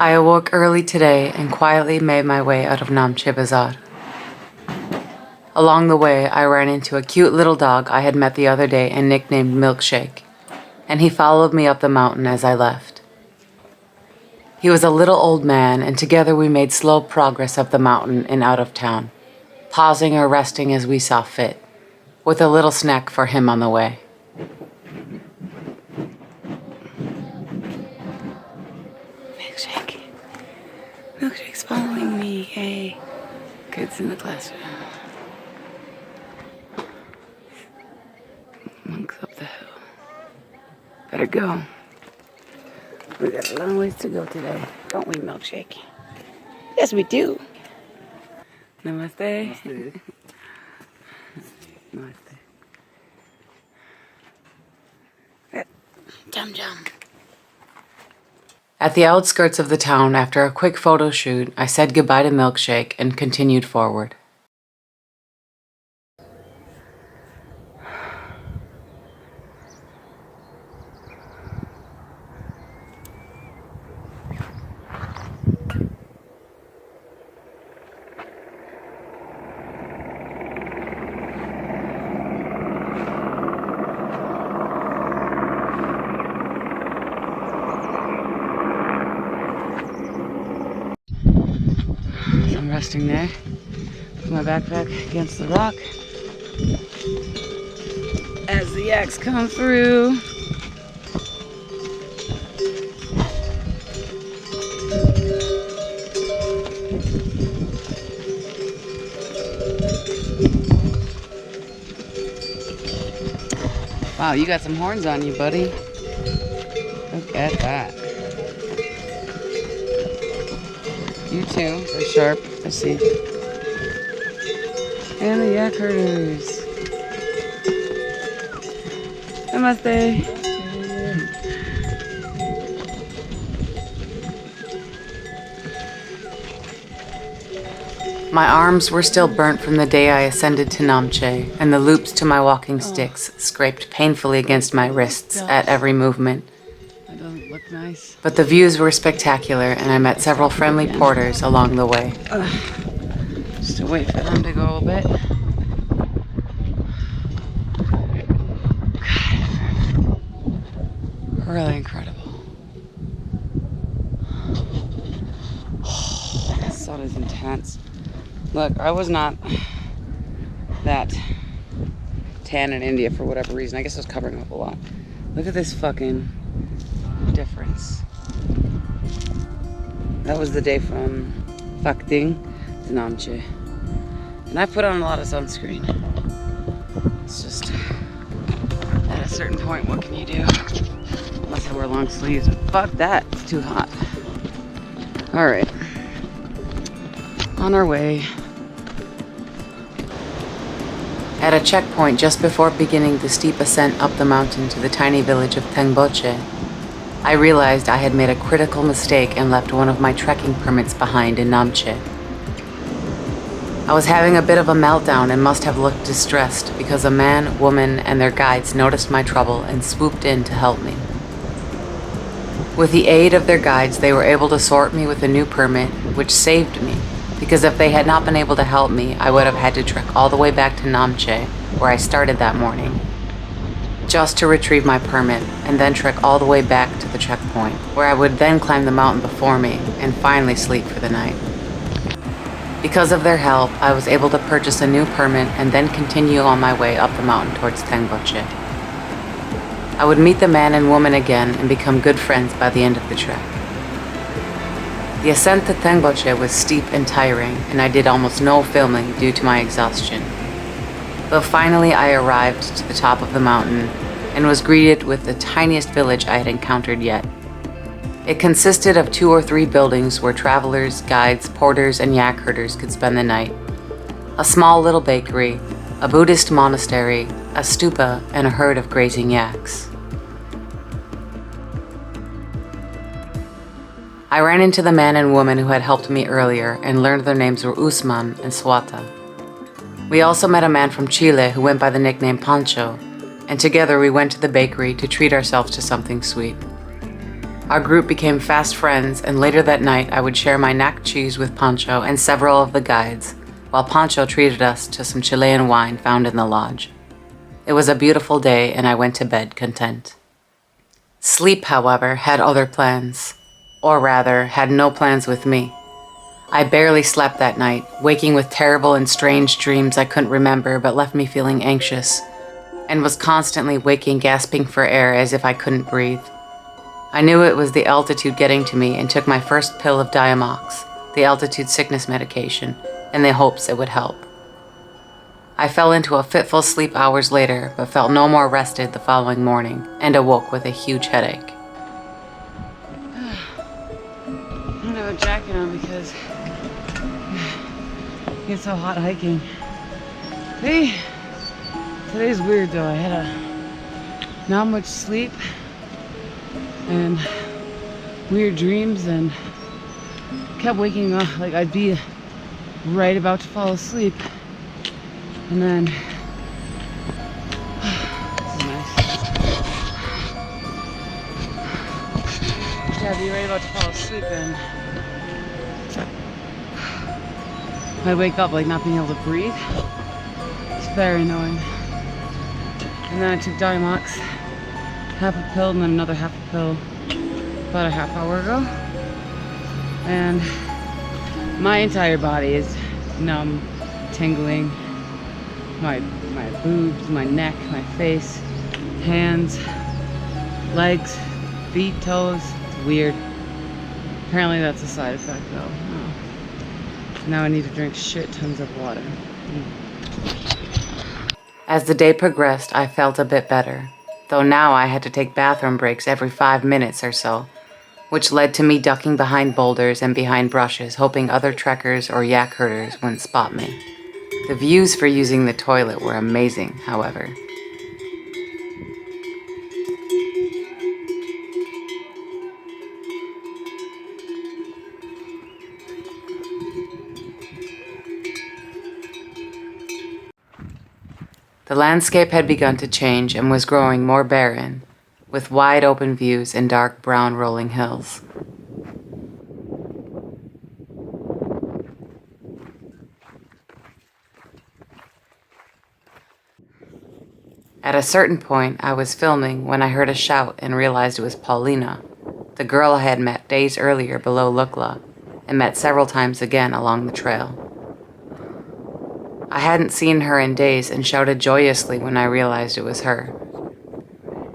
I awoke early today and quietly made my way out of Namche Bazar. Along the way, I ran into a cute little dog I had met the other day and nicknamed Milkshake, and he followed me up the mountain as I left. He was a little old man, and together we made slow progress up the mountain and out of town, pausing or resting as we saw fit, with a little snack for him on the way. Milkshake's following me, yay. Kids in the classroom. Monks up the hill. Better go. We got a long ways to go today, don't we, Milkshake? Yes, we do. Namaste. Namaste. Namaste. Jum jum. At the outskirts of the town, after a quick photo shoot, I said goodbye to Milkshake and continued forward. I'm resting there, with my backpack against the rock as the yaks come through. Wow, you got some horns on you, buddy. Look at that. You too, they're sharp, I see. And the yak herders. Namaste. My arms were still burnt from the day I ascended to Namche, and the loops to my walking sticks scraped painfully against my wrists at every movement. That doesn't look nice. But the views were spectacular, and I met several friendly porters along the way. Just to wait for them to go a bit. God. Really incredible. The sun is intense. Look, I was not that tan in India for whatever reason. I guess I was covering up a lot. Look at this fucking difference. That was the day from Fakting to Namche. And I put on a lot of sunscreen. It's just, at a certain point, what can you do? Unless I wear long sleeves. Fuck that, it's too hot. Alright. On our way. At a checkpoint just before beginning the steep ascent up the mountain to the tiny village of Tengboche, I realized I had made a critical mistake and left one of my trekking permits behind in Namche. I was having a bit of a meltdown and must have looked distressed because a man, woman, and their guides noticed my trouble and swooped in to help me. With the aid of their guides, they were able to sort me with a new permit, which saved me, because if they had not been able to help me, I would have had to trek all the way back to Namche, where I started that morning, just to retrieve my permit, and then trek all the way back to the checkpoint, where I would then climb the mountain before me, and finally sleep for the night. Because of their help, I was able to purchase a new permit and then continue on my way up the mountain towards Tengboche. I would meet the man and woman again and become good friends by the end of the trek. The ascent to Tengboche was steep and tiring, and I did almost no filming due to my exhaustion. But finally I arrived to the top of the mountain and was greeted with the tiniest village I had encountered yet. It consisted of 2 or 3 buildings where travelers, guides, porters, and yak herders could spend the night. A small little bakery, a Buddhist monastery, a stupa, and a herd of grazing yaks. I ran into the man and woman who had helped me earlier and learned their names were Usman and Swata. We also met a man from Chile who went by the nickname Pancho, and together we went to the bakery to treat ourselves to something sweet. Our group became fast friends, and later that night I would share my nak cheese with Pancho and several of the guides, while Pancho treated us to some Chilean wine found in the lodge. It was a beautiful day, and I went to bed content. Sleep, however, had other plans, or rather, had no plans with me. I barely slept that night, waking with terrible and strange dreams I couldn't remember but left me feeling anxious, and was constantly waking gasping for air as if I couldn't breathe. I knew it was the altitude getting to me and took my first pill of Diamox, the altitude sickness medication, in the hopes it would help. I fell into a fitful sleep hours later, but felt no more rested the following morning and awoke with a huge headache. I don't have a jacket on because it gets so hot hiking. Today's weird though. I had not much sleep and weird dreams and kept waking up like I'd be right about to fall asleep. And then this is nice. Yeah, I'd be right about to fall asleep and I'd wake up like not being able to breathe. It's very annoying. And then I took Diamox, half a pill and then another half a pill about a half hour ago. And my entire body is numb, tingling. My boobs, my neck, my face, hands, legs, feet, toes. It's weird. Apparently that's a side effect though. Oh. Now I need to drink shit tons of water. As the day progressed, I felt a bit better, though now I had to take bathroom breaks every 5 minutes or so, which led to me ducking behind boulders and behind brushes, hoping other trekkers or yak herders wouldn't spot me. The views for using the toilet were amazing, however. The landscape had begun to change and was growing more barren, with wide open views and dark brown rolling hills. At a certain point, I was filming when I heard a shout and realized it was Paulina, the girl I had met days earlier below Lukla, and met several times again along the trail. I hadn't seen her in days and shouted joyously when I realized it was her.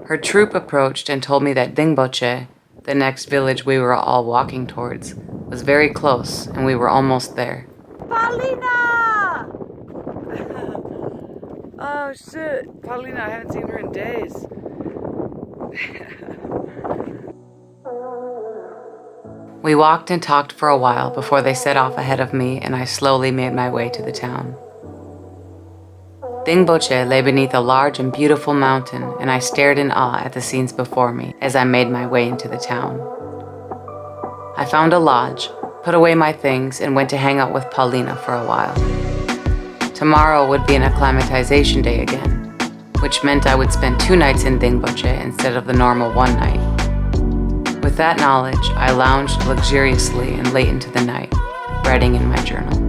Her troop approached and told me that Dingboche, the next village we were all walking towards, was very close and we were almost there. Paulina! Oh shit, Paulina, I haven't seen her in days. We walked and talked for a while before they set off ahead of me and I slowly made my way to the town. Dingboche lay beneath a large and beautiful mountain, and I stared in awe at the scenes before me as I made my way into the town. I found a lodge, put away my things, and went to hang out with Paulina for a while. Tomorrow would be an acclimatization day again, which meant I would spend 2 nights in Dingboche instead of the normal 1 night. With that knowledge, I lounged luxuriously and late into the night, writing in my journal.